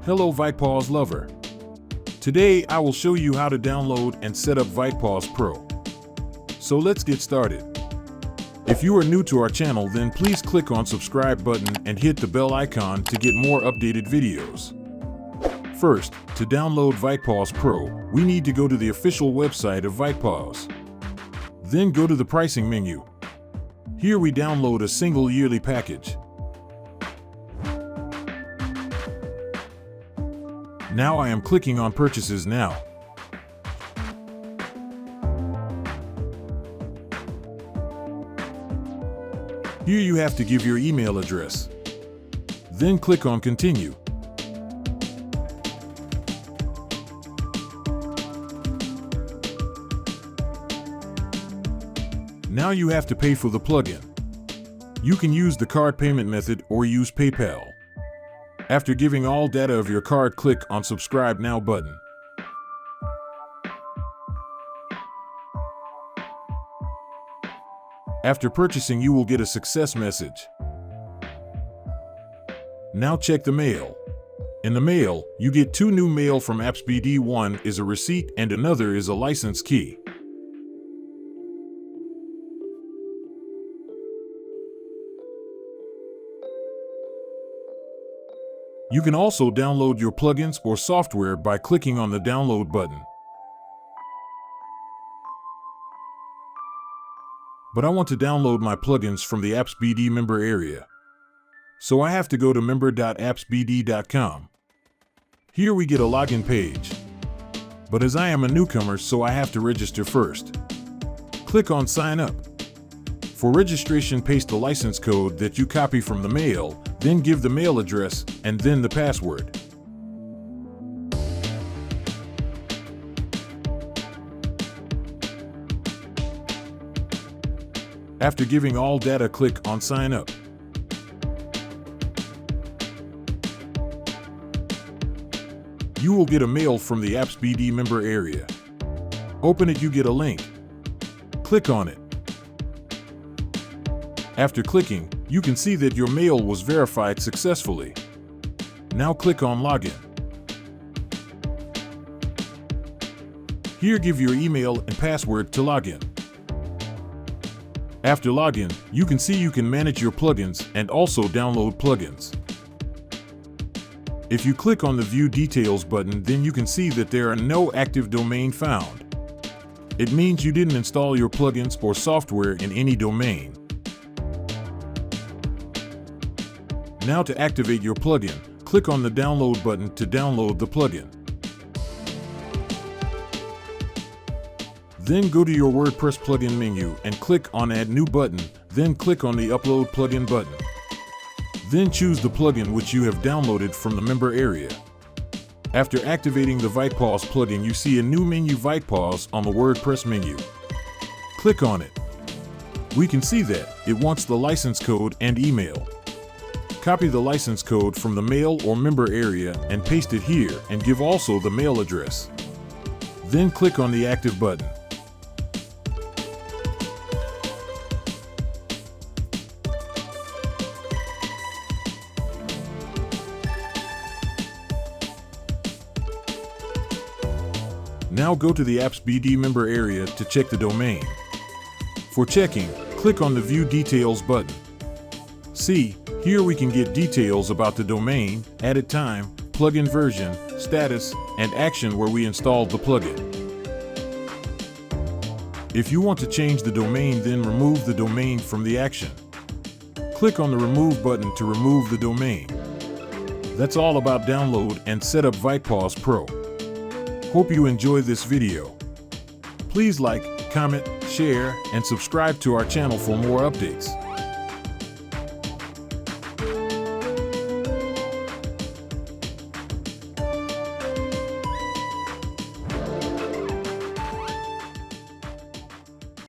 Hello vitepos lover. Today I will show you how to download and set up vitepos Pro. So let's get started. If you are new to our channel, then please click on subscribe button and hit the bell icon to get more updated videos. First, to download vitepos Pro, we need to go to the official website of vitepos. Then go to the pricing menu. Here we download a single yearly package. Now I am clicking on Purchases Now. Here you have to give your email address. Then click on Continue. Now you have to pay for the plugin. You can use the card payment method or use PayPal. After giving all data of your card, click on Subscribe Now button. After purchasing, you will get a success message. Now check the mail. In the mail, you get two new mail from AppsBD. One is a receipt and another is a license key. You can also download your plugins or software by clicking on the download button. But I want to download my plugins from the AppsBD member area. So I have to go to member.appsbd.com. Here we get a login page. But as I am a newcomer, so I have to register first. Click on Sign Up. For registration, paste the license code that you copy from the mail, then give the mail address and then the password. After giving all data, click on Sign Up. You will get a mail from the AppsBD member area. Open it, you get a link. Click on it. After clicking, you can see that your mail was verified successfully. Now click on Login. Here give your email and password to login. After login, you can see you can manage your plugins and also download plugins. If you click on the View Details button, then you can see that there are no active domain found. It means you didn't install your plugins or software in any domain. Now to activate your plugin, click on the download button to download the plugin. Then go to your WordPress plugin menu and click on Add New button, then click on the Upload Plugin button. Then choose the plugin which you have downloaded from the member area. After activating the vitepos plugin, you see a new menu vitepos on the WordPress menu. Click on it. We can see that it wants the license code and email. Copy the license code from the mail or member area and paste it here and give also the mail address. Then click on the Active button. Now go to the AppsBD member area to check the domain. For checking, click on the View Details button. See, here we can get details about the domain, added time, plugin version, status, and action where we installed the plugin. If you want to change the domain, then remove the domain from the action. Click on the Remove button to remove the domain. That's all about download and set up vitepos Pro. Hope you enjoy this video. Please like, comment, share, and subscribe to our channel for more updates.